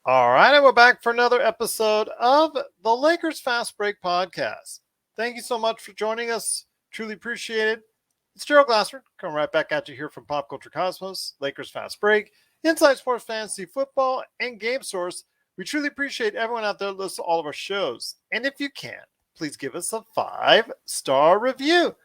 All right, and we're back for another episode of the Lakers Fast Break podcast. Thank you so much for joining us. Truly appreciate it. It's Gerald Glassford coming right back at you here from Pop Culture Cosmos, Lakers Fast Break, Inside Sports Fantasy Football, and Game Source. We truly appreciate everyone out there that listens to all of our shows. And if you can, please give us a 5-star review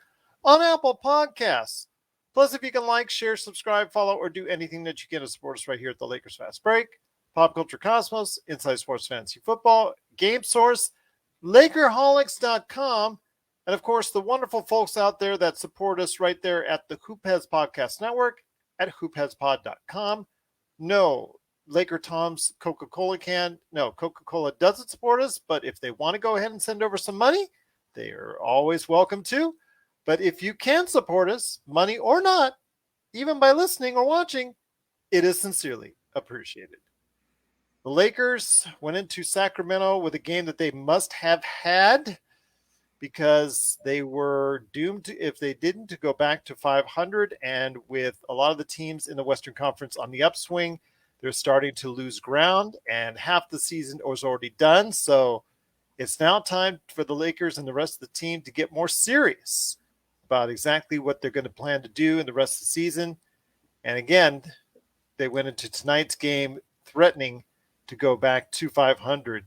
on Apple Podcasts. Plus, if you can like, share, subscribe, follow, or do anything that you can to support us right here at the Lakers Fast Break, Pop Culture Cosmos, Inside Sports Fantasy Football, Game Source, LakerHolics.com, and of course, the wonderful folks out there that support us right there at the Hoopheads Podcast Network at hoopheadspod.com. No, LakerTom's Coca-Cola can. No, Coca-Cola doesn't support us, but if they want to go ahead and send over some money, they are always welcome to. But if you can support us, money or not, even by listening or watching, it is sincerely appreciated. The Lakers went into Sacramento with a game that they must have had because they were doomed to, if they didn't, to go back to 500. And with a lot of the teams in the Western Conference on the upswing, they're starting to lose ground, and half the season was already done. So it's now time for the Lakers and the rest of the team to get more serious about exactly what they're going to plan to do in the rest of the season. And again, they went into tonight's game threatening to go back to 500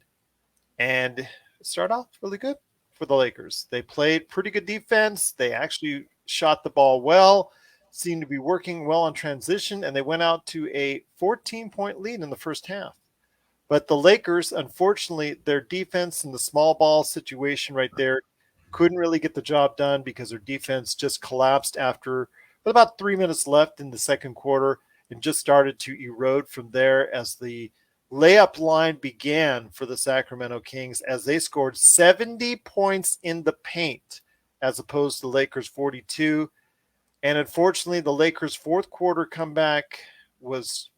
and start off really good for the Lakers. They played pretty good defense. They actually shot the ball well, seemed to be working well on transition, and they went out to a 14-point lead in the first half. But the Lakers, unfortunately, their defense in the small ball situation right there couldn't really get the job done because their defense just collapsed after about 3 minutes left in the second quarter and just started to erode from there as the layup line began for the Sacramento Kings as they scored 70 points in the paint as opposed to the Lakers 42. And unfortunately, the Lakers' fourth quarter comeback was,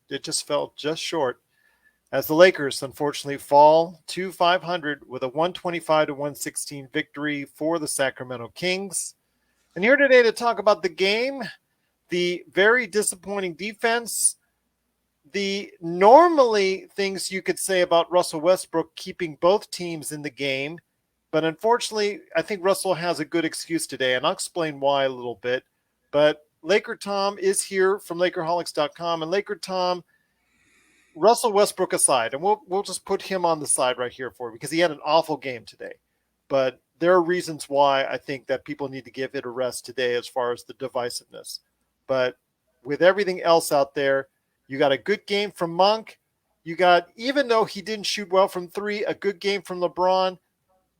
it just fell just short as the Lakers unfortunately fall to 500 with a 125-116 victory for the Sacramento Kings. And here today to talk about the game, the very disappointing defense, the normally things you could say about Russell Westbrook keeping both teams in the game, but unfortunately, I think Russell has a good excuse today, and I'll explain why a little bit. But LakerTom is here from LakerHolics.com, and LakerTom, Russell Westbrook aside, and we'll just put him on the side right here for you because he had an awful game today. But there are reasons why I think that people need to give it a rest today as far as the divisiveness. But with everything else out there, you got a good game from Monk. You got, even though he didn't shoot well from three, a good game from LeBron.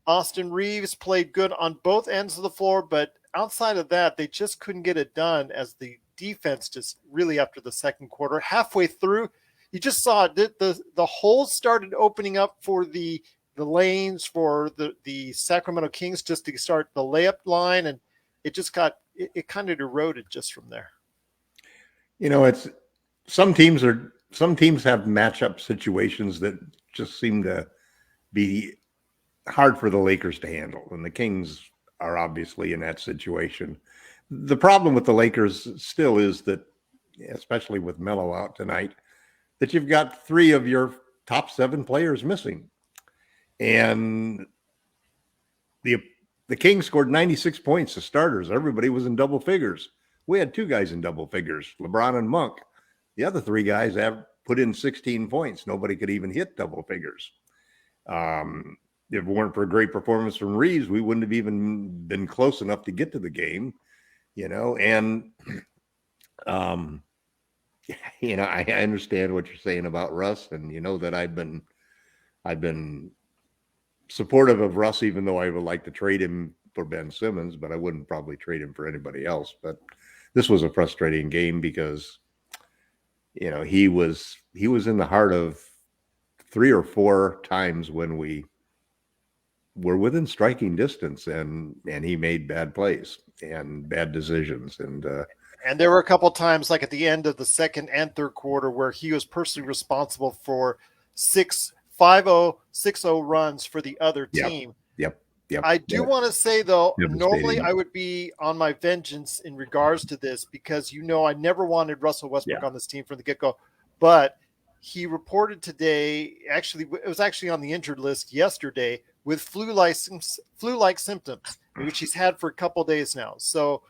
Austin Reeves played good on both ends of the floor, but outside of that, they just couldn't get it done as the defense just really after the second quarter, halfway through, you just saw the holes started opening up for the lanes for the Sacramento Kings just to start the layup line, and it just got it kind of eroded just from there. It's some teams have matchup situations that just seem to be hard for the Lakers to handle, and the Kings are obviously in that situation. The problem with the Lakers still is that, especially with Melo out tonight, that you've got three of your top 7 players missing. And the Kings scored 96 points as starters. Everybody was in double figures. We had 2 guys in double figures, LeBron and Monk. The other 3 guys have put in 16 points. Nobody could even hit double figures. If it weren't for a great performance from Reeves, we wouldn't have even been close enough to get to the game, and I understand what you're saying about Russ, and that I've been supportive of Russ, even though I would like to trade him for Ben Simmons, but I wouldn't probably trade him for anybody else. But this was a frustrating game because, he was in the heart of 3 or 4 times when we were within striking distance, and he made bad plays and bad decisions, and there were a couple times, like at the end of the second and third quarter, where he was personally responsible for 5-0, 6-0 runs for the other team. Yep. I do want to say, though, normally I would be on my vengeance in regards to this because, I never wanted Russell Westbrook on this team from the get-go. But he reported today, actually, it was actually on the injured list yesterday with flu-like symptoms, which he's had for a couple of days now. So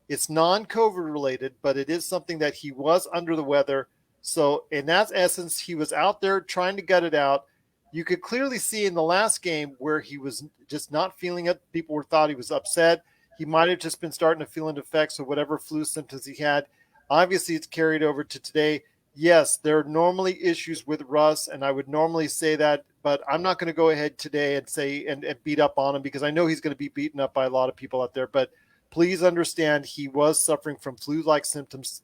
it's non-COVID related, but it is something that he was under the weather. So in that essence, he was out there trying to gut it out. You could clearly see in the last game where he was just not feeling it. People thought he was upset. He might have just been starting to feel the effects of whatever flu symptoms he had. Obviously, it's carried over to today. Yes, there are normally issues with Russ, and I would normally say that, but I'm not going to go ahead today and say and beat up on him because I know he's going to be beaten up by a lot of people out there. But please understand he was suffering from flu-like symptoms.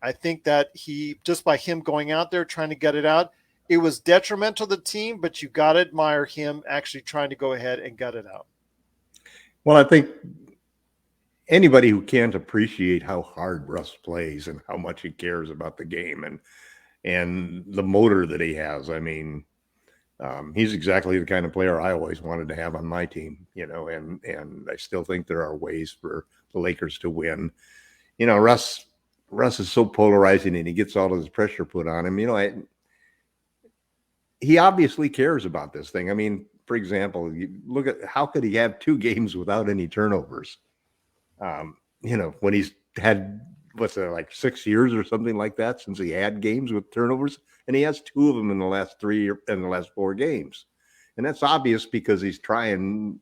I think that just by him going out there trying to get it out, it was detrimental to the team, but you got to admire him actually trying to go ahead and gut it out. Well, I think anybody who can't appreciate how hard Russ plays and how much he cares about the game and the motor that he has, I mean, he's exactly the kind of player I always wanted to have on my team, and I still think there are ways for the Lakers to win. Russ is so polarizing, and he gets all of his pressure put on him. He obviously cares about this thing. I mean, for example, you look at how could he have 2 games without any turnovers? When he's had, like 6 years or something like that since he had games with turnovers, and he has 2 of them in the last 4 games. And that's obvious because he's trying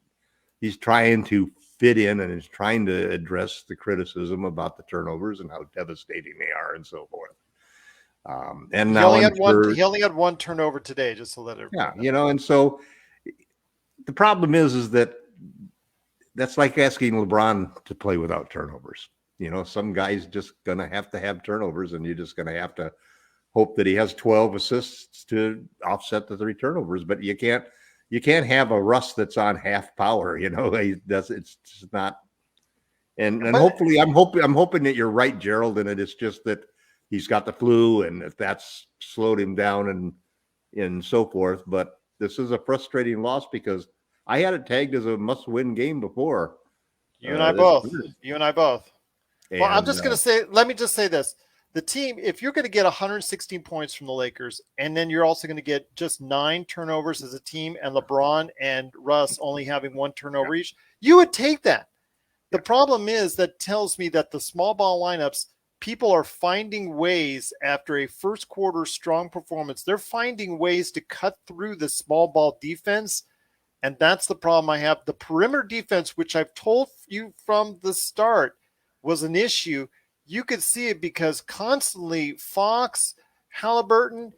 to fit in and is trying to address the criticism about the turnovers and how devastating they are and so forth. And now he only had one turnover today, just to let everybody know. And so the problem is that that's like asking LeBron to play without turnovers. Some guy's just going to have turnovers, and you're just going to have to hope that he has 12 assists to offset the 3 turnovers. But you can't have a Russ that's on half power. It's just not. And hopefully, I'm hoping that you're right, Gerald, and it's just that he's got the flu, and if that's slowed him down and so forth. But this is a frustrating loss because I had it tagged as a must-win game before. You and I both. Well, I'm just going to say, let me just say this. The team, if you're going to get 116 points from the Lakers, and then you're also going to get just 9 turnovers as a team, and LeBron and Russ only having 1 turnover each, you would take that. The problem is that tells me that the small ball lineups, people are finding ways after a first quarter strong performance. They're finding ways to cut through the small ball defense. And that's the problem I have. The perimeter defense, which I've told you from the start was an issue. You could see it because constantly Fox, Halliburton,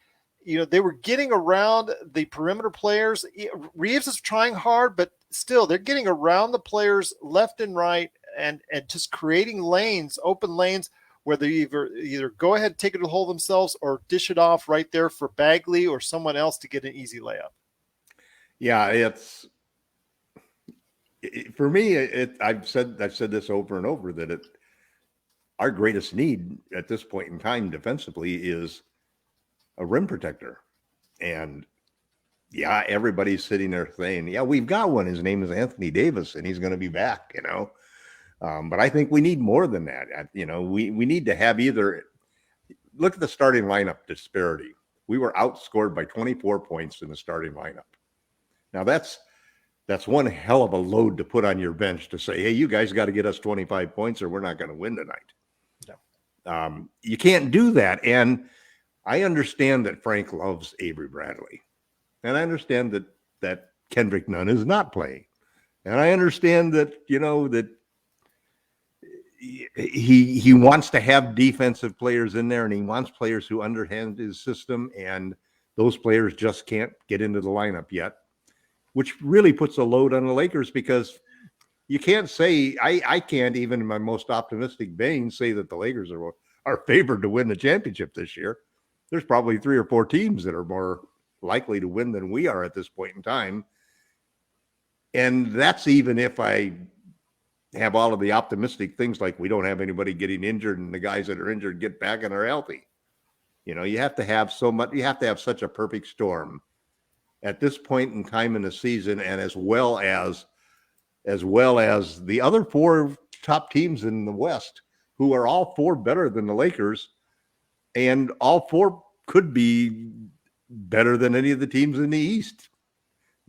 they were getting around the perimeter players. Reeves is trying hard, but still they're getting around the players left and right and just creating lanes, open lanes, where they either go ahead and take it to the hole themselves or dish it off right there for Bagley or someone else to get an easy layup. Yeah, for me. I've said this over and over that our greatest need at this point in time defensively is a rim protector, and everybody's sitting there saying, "Yeah, we've got one. His name is Anthony Davis, and he's going to be back." But I think we need more than that. We need to have either look at the starting lineup disparity. We were outscored by 24 points in the starting lineup. Now that's one hell of a load to put on your bench to say, hey, you guys got to get us 25 points or we're not going to win tonight. No. You can't do that. And I understand that Frank loves Avery Bradley. And I understand that Kendrick Nunn is not playing. And I understand that, that he wants to have defensive players in there, and he wants players who understand his system, and those players just can't get into the lineup yet, which really puts a load on the Lakers because you can't say, I can't even in my most optimistic vein say that the Lakers are favored to win the championship this year. There's probably 3 or 4 teams that are more likely to win than we are at this point in time. And that's even if I have all of the optimistic things like we don't have anybody getting injured and the guys that are injured get back and are healthy. You have to have such a perfect storm at this point in time in the season, and as well as the other 4 top teams in the West, who are all 4 better than the Lakers, and all 4 could be better than any of the teams in the East.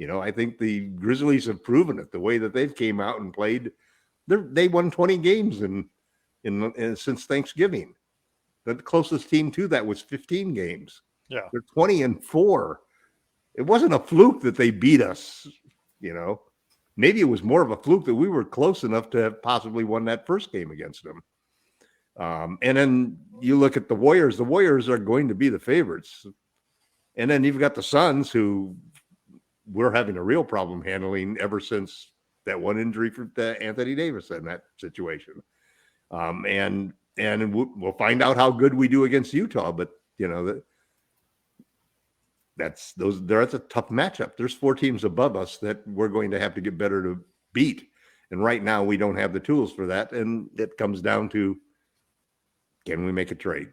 I think the Grizzlies have proven it. The way that they've came out and played, they won 20 games in since Thanksgiving. The closest team to that was 15 games. Yeah. They're 20-4. It wasn't a fluke that they beat us, Maybe it was more of a fluke that we were close enough to have possibly won that first game against them. And then you look at the Warriors. The Warriors are going to be the favorites. And then you've got the Suns, who we're having a real problem handling ever since that one injury for Anthony Davis in that situation. And we'll find out how good we do against Utah. But, that's a tough matchup. There's 4 teams above us that we're going to have to get better to beat. And right now we don't have the tools for that. And it comes down to, can we make a trade?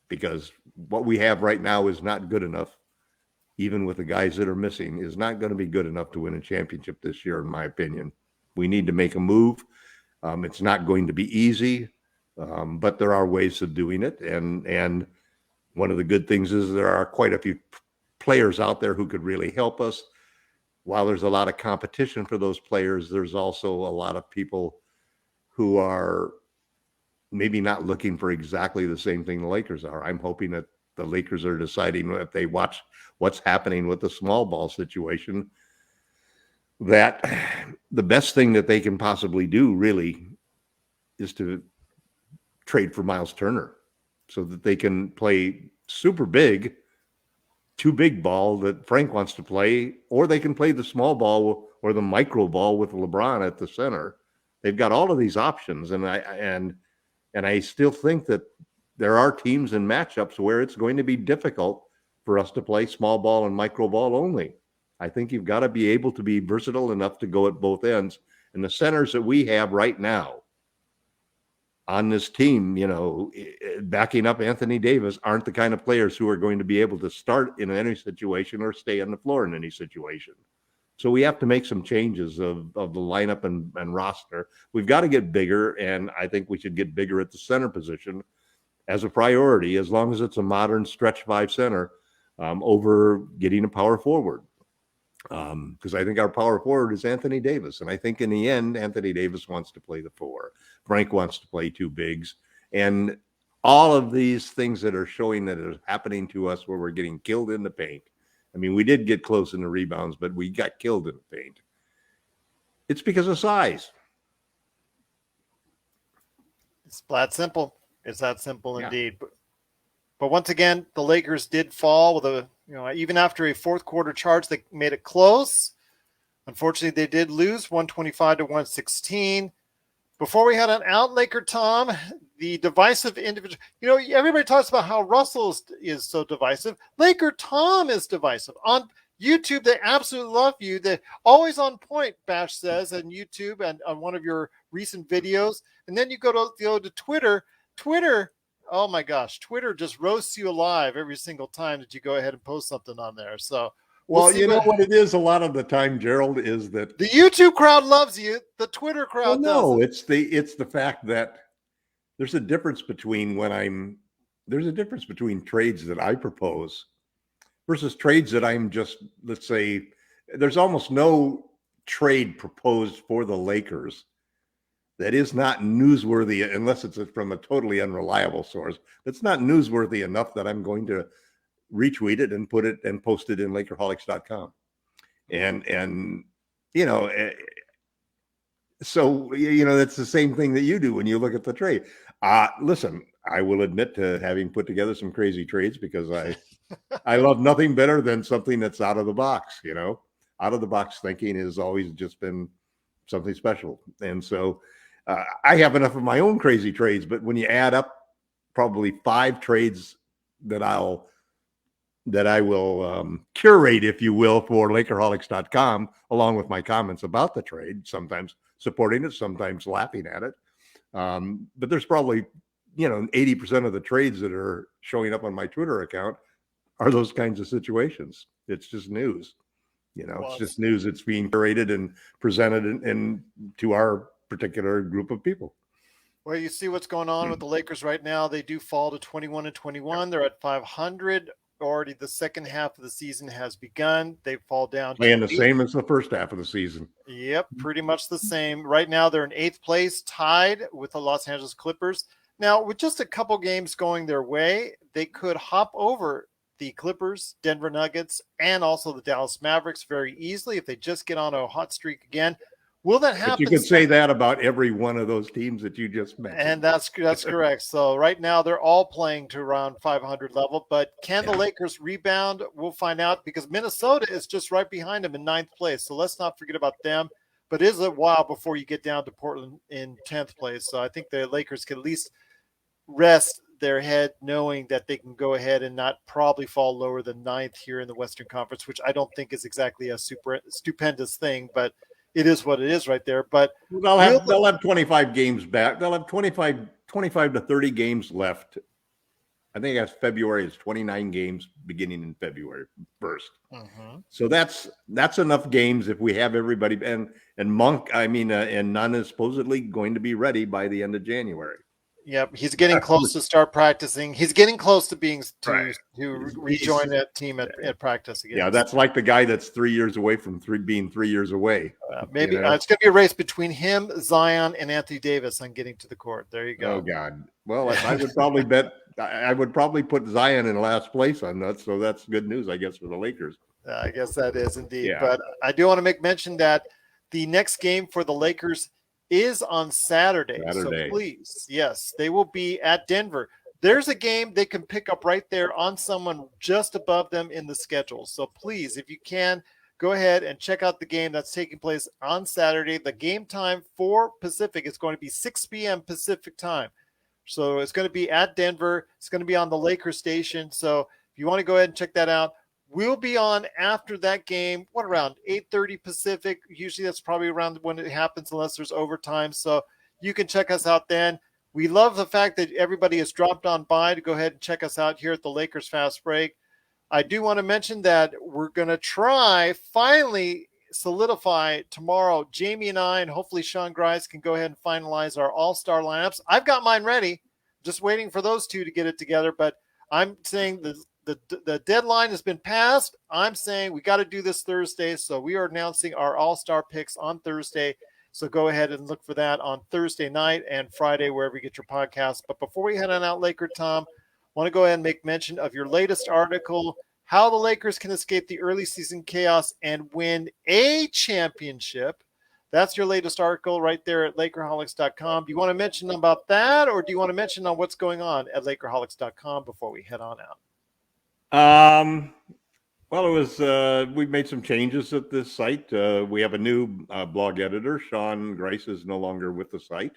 Because what we have right now is not good enough. Even with the guys that are missing, is not going to be good enough to win a championship this year, in my opinion. We need to make a move. It's not going to be easy, but there are ways of doing it. And one of the good things is there are quite a few players out there who could really help us. While there's a lot of competition for those players, there's also a lot of people who are maybe not looking for exactly the same thing the Lakers are. I'm hoping that the Lakers are deciding, if they watch what's happening with the small ball situation, that the best thing that they can possibly do really is to trade for Miles Turner so that they can play super big, too big ball that Frank wants to play, or they can play the small ball or the micro ball with LeBron at the center. They've got all of these options. And I still think that there are teams and matchups where it's going to be difficult for us to play small ball and micro ball only. I think you've got to be able to be versatile enough to go at both ends. And the centers that we have right now on this team, backing up Anthony Davis, aren't the kind of players who are going to be able to start in any situation or stay on the floor in any situation. So we have to make some changes of the lineup and roster. We've got to get bigger, and I think we should get bigger at the center position as a priority, as long as it's a modern stretch 5 center, over getting a power forward. Because I think our power forward is Anthony Davis. And I think in the end, Anthony Davis wants to play the 4. Frank wants to play 2 bigs. And all of these things that are showing that is happening to us where we're getting killed in the paint. I mean, we did get close in the rebounds, but we got killed in the paint. It's because of size. It's that simple. It's that simple indeed. But once again, the Lakers did fall with even after a fourth quarter charge that made it close. Unfortunately, they did lose 125-116. Before we had an out, LakerTom, the divisive individual. Everybody talks about how Russell is so divisive. LakerTom is divisive. On YouTube, they absolutely love you. They're always on point, Bash says, on YouTube and on one of your recent videos. And then you go to Twitter. Oh my gosh, Twitter just roasts you alive every single time that you go ahead and post something on there. So, well, you know what it is a lot of the time, Gerald, is that the YouTube crowd loves you. The Twitter crowd doesn't. It's the fact that there's a difference between trades that I propose versus trades that I'm just, let's say, there's almost no trade proposed for the Lakers that is not newsworthy, unless it's from a totally unreliable source. That's not newsworthy enough that I'm going to retweet it and put it and post it in Lakerholics.com. And so that's the same thing that you do when you look at the trade. Listen, I will admit to having put together some crazy trades because I love nothing better than something that's out of the box. Out of the box thinking has always just been something special. And so I have enough of my own crazy trades, but when you add up probably 5 trades that I will curate, if you will, for Lakerholics.com, along with my comments about the trade, sometimes supporting it, sometimes laughing at it. But there's probably, 80% of the trades that are showing up on my Twitter account are those kinds of situations. It's just news. It's just news. It's being curated and presented in to our particular group of people. Well, you see what's going on with the Lakers right now. They do fall to 21-21. They're at 500. already the second half of the season has begun. They fall down. Playing the same as the first half of the season. Yep, pretty much the same. Right now, they're in 8th place, tied with the Los Angeles Clippers. Now, with just a couple games going their way, they could hop over the Clippers, Denver Nuggets, and also the Dallas Mavericks very easily if they just get on a hot streak again. Will that happen? But you could say that about every one of those teams that you just mentioned. And that's correct. So right now they're all playing to around 500 level, but can the Lakers rebound? We'll find out because Minnesota is just right behind them in 9th place. So let's not forget about them. But it is a while before you get down to Portland in 10th place. So I think the Lakers can at least rest their head knowing that they can go ahead and not probably fall lower than 9th here in the Western Conference, which I don't think is exactly a super stupendous thing, but it is what it is right there. But they'll have 25 games back. They'll have 25 to 30 games left. I think that's February. It's 29 games beginning in February 1st. Mm-hmm. So that's enough games if we have everybody. And Nunn is supposedly going to be ready by the end of January. Yep, he's getting close to start practicing. He's getting close to to rejoin that team at practice again. Yeah, that's like the guy that's 3 years away from being 3 years away. Maybe it's going to be a race between him, Zion, and Anthony Davis on getting to the court. There you go. Oh God. Well, I would probably bet I would probably put Zion in last place on that. So that's good news, I guess, for the Lakers. I guess that is indeed. Yeah. But I do want to make mention that the next game for the Lakers is on Saturday. So please, yes, they will be at Denver. There's a game they can pick up right there on someone just above them in the schedule. So please, if you can, go ahead and check out the game that's taking place on Saturday. The game time for Pacific is going to be 6 p.m. Pacific time. So it's going to be at Denver. It's going to be on the Lakers station. So if you want to go ahead and check that out, we'll be on after that game, around 8:30 Pacific. Usually that's probably around when it happens unless there's overtime. So you can check us out then. We love the fact that everybody has dropped on by to go ahead and check us out here at the Lakers Fast Break. I do want to mention that we're going to finally solidify tomorrow. Jamie and I, and hopefully Sean Grice, can go ahead and finalize our all-star lineups. I've got mine ready. Just waiting for those two to get it together. But I'm saying the deadline has been passed. I'm saying we got to do this Thursday. So we are announcing our all-star picks on Thursday. So go ahead and look for that on Thursday night and Friday, wherever you get your podcast. But before we head on out, LakerTom, I want to go ahead and make mention of your latest article, How the Lakers Can Escape the Early Season Chaos and Win a Championship. That's your latest article right there at LakerHolics.com. Do you want to mention about that, or do you want to mention on what's going on at LakerHolics.com before we head on out? Well, we've made some changes at this site. We have a new blog editor. Sean Grice is no longer with the site.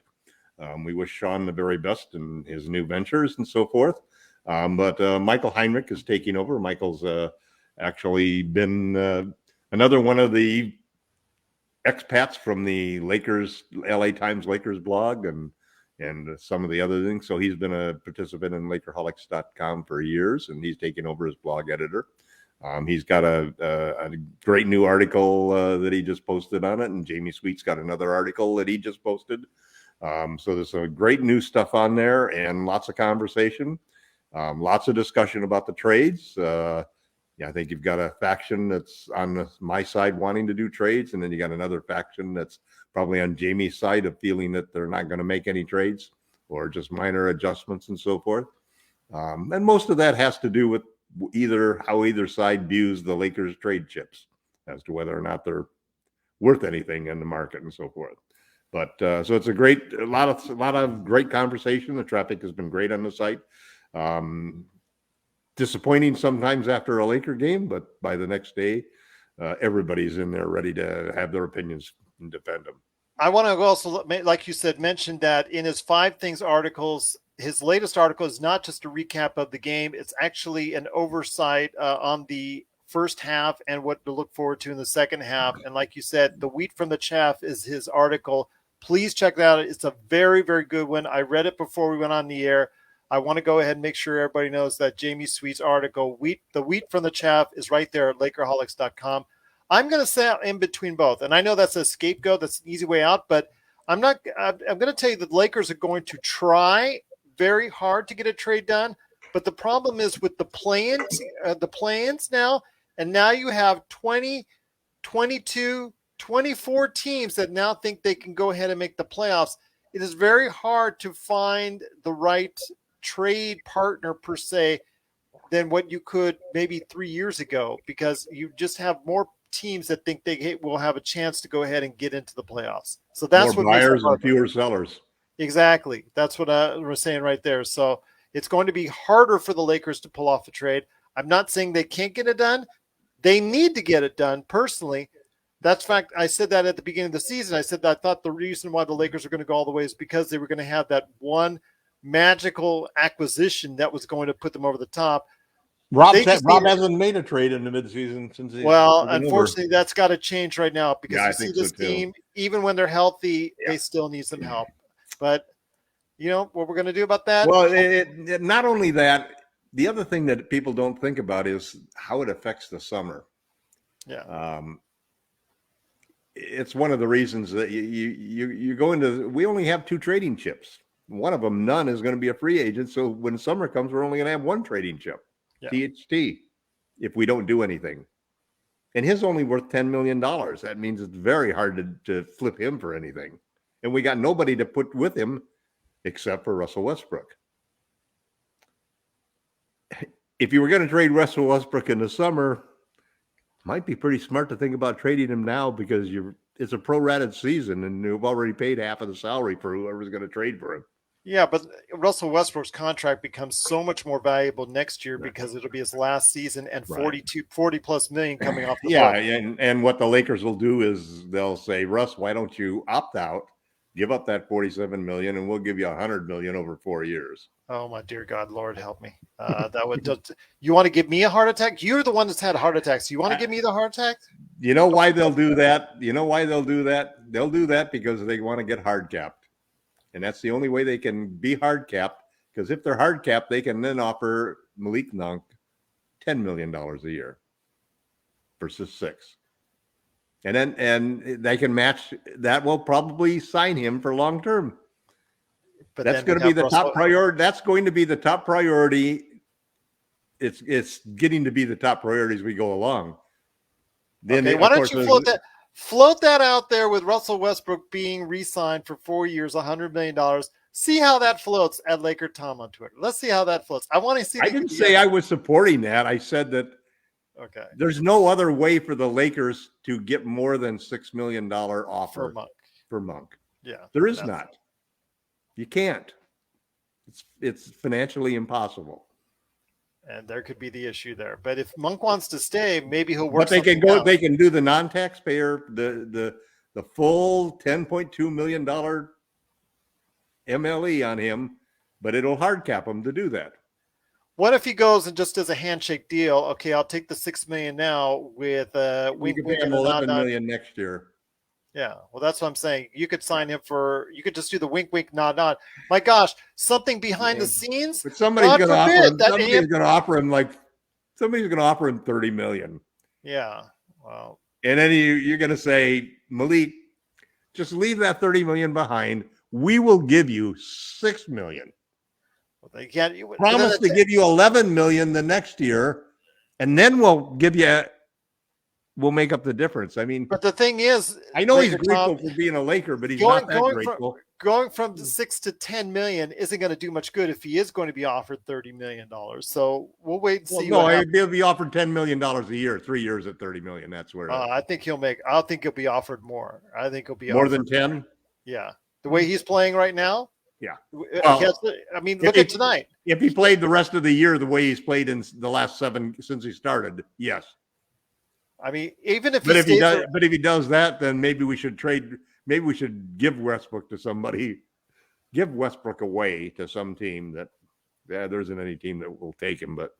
We wish Sean the very best in his new ventures and so forth. But Michael Heinrich is taking over. Michael's actually been another one of the expats from the LA Times Lakers blog and some of the other things. So he's been a participant in LakerHolics.com for years, and he's taken over as blog editor. He's got a great new article that he just posted on it, and Jamie Sweet's got another article that he just posted. So there's some great new stuff on there and lots of conversation, lots of discussion about the trades. I think you've got a faction that's on my side wanting to do trades, and then you got another faction that's probably on Jamie's side of feeling that they're not going to make any trades or just minor adjustments and so forth. And most of that has to do with how either side views the Lakers trade chips as to whether or not they're worth anything in the market and so forth. But so it's a lot of great conversation. The traffic has been great on the site. Disappointing sometimes after a Laker game, but by the next day, everybody's in there ready to have their opinions and defend them. I want to also, like you said, mention that in his 5 Things articles, his latest article is not just a recap of the game. It's actually an oversight on the first half and what to look forward to in the second half. And like you said, the wheat from the chaff is his article. Please check that out. It's a very, very good one. I read it before we went on the air. I want to go ahead and make sure everybody knows that Jamie Sweet's article, the wheat from the chaff, is right there at LakerHolics.com. I'm going to say in between both. And I know that's a scapegoat. That's an easy way out. But I'm going to tell you that the Lakers are going to try very hard to get a trade done. But the problem is with the play-ins now, and now you have 20, 22, 24 teams that now think they can go ahead and make the playoffs. It is very hard to find the right trade partner per se than what you could maybe 3 years ago, because you just have more teams that think they will have a chance to go ahead and get into the playoffs. So that's more what makes it buyers and harder. fewer sellers. Exactly. That's what I was saying right there. So it's going to be harder for the Lakers to pull off a trade. I'm not saying they can't get it done. They need to get it done personally. That's fact. I said that at the beginning of the season. I said that I thought the reason why the Lakers are going to go all the way is because they were going to have that one magical acquisition that was going to put them over the top. Rob hasn't made a trade in the midseason since he's unfortunately, that's got to change right now, because I you see think this so too. team, even when they're healthy, they still need some help. But you know what we're going to do about that? Well, not only that, the other thing that people don't think about is how it affects the summer. Yeah. It's one of the reasons that you go into. We only have 2 trading chips. One of them, none, is going to be a free agent. So when summer comes, we're only going to have 1 trading chip, THT, if we don't do anything. And his only worth $10 million. That means it's very hard to flip him for anything. And we got nobody to put with him except for Russell Westbrook. If you were going to trade Russell Westbrook in the summer, might be pretty smart to think about trading him now, because it's a prorated season and you've already paid half of the salary for whoever's going to trade for him. Yeah, but Russell Westbrook's contract becomes so much more valuable next year because it'll be his last season, and 40 plus million coming off the book. And what the Lakers will do is they'll say, Russ, why don't you opt out, give up that $47 million, and we'll give you $100 million over 4 years. Oh my dear God, Lord help me! You want to give me a heart attack? You're the one that's had heart attacks. You want to give me the heart attack? You know why they'll do that? They'll do that because they want to get hard capped, and that's the only way they can be hard capped. Because if they're hard capped, they can then offer Malik Monk $10 million a year versus 6. And they can match that. Will probably sign him for long term. But that's going to be the top priority. That's going to be the top priority. It's getting to be the top priority as we go along. Then why don't you float that out there with Russell Westbrook being re-signed for 4 years, $100 million. See how that floats at LakerTom on Twitter. Let's see how that floats. I want to see. I didn't say I was supporting that. I said that. Okay. There's no other way for the Lakers to get more than $6 million offer for Monk. Yeah. There is not. You can't. It's financially impossible. And there could be the issue there. But if Monk wants to stay, maybe he'll work. But they can go. They can do the non-taxpayer, the full $10.2 million MLE on him, but it'll hard cap him to do that. What if he goes and just does a handshake deal? Okay, I'll take the $6 million now with wink and $11 million next year. Yeah, well, that's what I'm saying. You could sign him for. You could just do the wink, wink, nod, nod. My gosh, something behind the scenes. But somebody's going to offer him. Somebody's going to offer him somebody's going to offer him $30 million. Yeah, well. And then you're going to say, Malik, just leave that $30 million behind. We will give you $6 million. Well, they can't. Promise to give you $11 million the next year, and then we'll give you. We'll make up the difference. I mean, but the thing is, I know he's grateful for being a Laker, but he's not that grateful. Going from 6 to 10 million isn't going to do much good if he is going to be offered $30 million. So we'll wait and see. No, he'll be offered $10 million a year, 3 years at $30 million. That's where I think he'll be offered more. I think he'll be more than 10. Yeah, the way he's playing right now. Yeah. Well, I mean, look at tonight. If he played the rest of the year the way he's played in the last 7 since he started, yes. I mean, even if if he does that, then maybe we should trade. Maybe we should give Westbrook to somebody. Give Westbrook away to some team that. Yeah, there isn't any team that will take him, but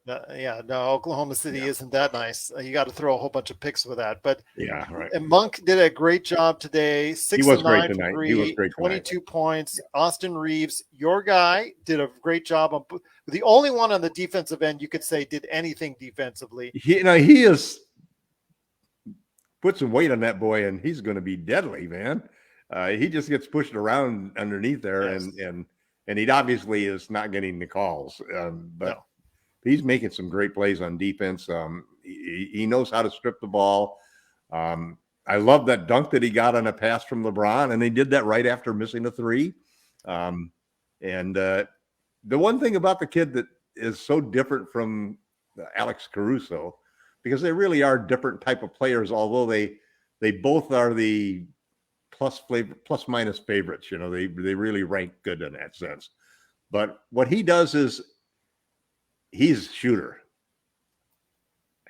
Oklahoma City isn't that nice. You got to throw a whole bunch of picks with that, but yeah, right. And Monk did a great job today. 6 of 9 from 3, 22 points. Austin Reeves, your guy, did a great job. The only one on the defensive end you could say did anything defensively. He is. Put some weight on that boy, and he's going to be deadly, man. He just gets pushed around underneath there, and he obviously is not getting the calls. But he's making some great plays on defense. He knows how to strip the ball. I love that dunk that he got on a pass from LeBron, and he did that right after missing a three. The one thing about the kid that is so different from Alex Caruso, because they really are different type of players, although they both are the plus minus favorites. You know, they really rank good in that sense. But what he does is he's a shooter.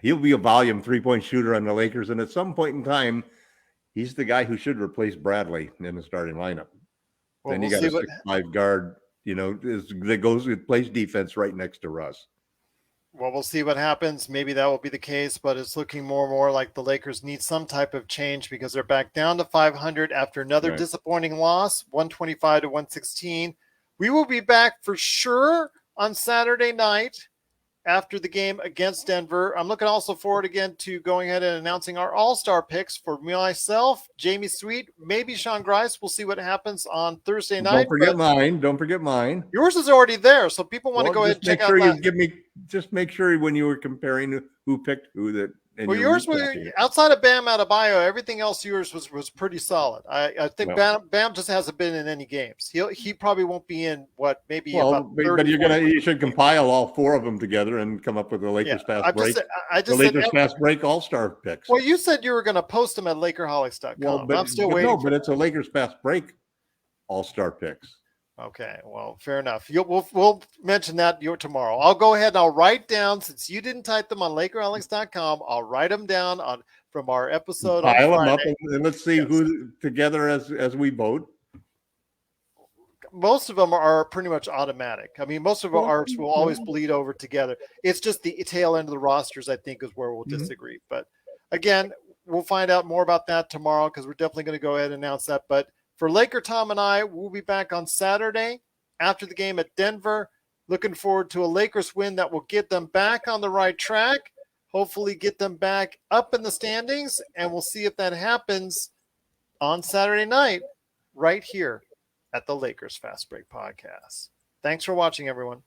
He'll be a volume 3-point shooter on the Lakers, and at some point in time, he's the guy who should replace Bradley in the starting lineup. Well, then you got a 6'5" guard, you know, that plays defense right next to Russ. Well, we'll see what happens. Maybe that will be the case, but it's looking more and more like the Lakers need some type of change because they're back down to 500 after another disappointing loss, 125 to 116. We will be back for sure on Saturday night after the game against Denver. I'm looking also forward again to going ahead and announcing our all-star picks for myself, Jamie Sweet, maybe Sean Grice. We'll see what happens on Thursday night. Don't forget mine. Yours is already there, so people want to go ahead and check out that. Just make sure when you were comparing who picked who that. Well, yours was outside of Bam Adebayo. Everything else yours was pretty solid. I think Bam just hasn't been in any games. He probably won't be in about 30. But you should compile all four of them together and come up with the Lakers fast break. Lakers fast break all-star picks. Well, you said you were going to post them at LakerHolics.com. Well, I'm still waiting. No, but it's a Lakers fast break all-star picks. Okay, well, fair enough. We'll mention that tomorrow. I'll go ahead and I'll write down, since you didn't type them on LakerHolics.com, I'll write them down from our episode. Pile them up and let's see who together as we vote. Most of them are pretty much automatic. I mean, most of our arcs will always bleed over together. It's just the tail end of the rosters, I think, is where we'll disagree. But again, we'll find out more about that tomorrow because we're definitely going to go ahead and announce that. But for LakerTom and I, we'll be back on Saturday after the game at Denver. Looking forward to a Lakers win that will get them back on the right track, hopefully get them back up in the standings, and we'll see if that happens on Saturday night right here at the Lakers Fast Break Podcast. Thanks for watching, everyone.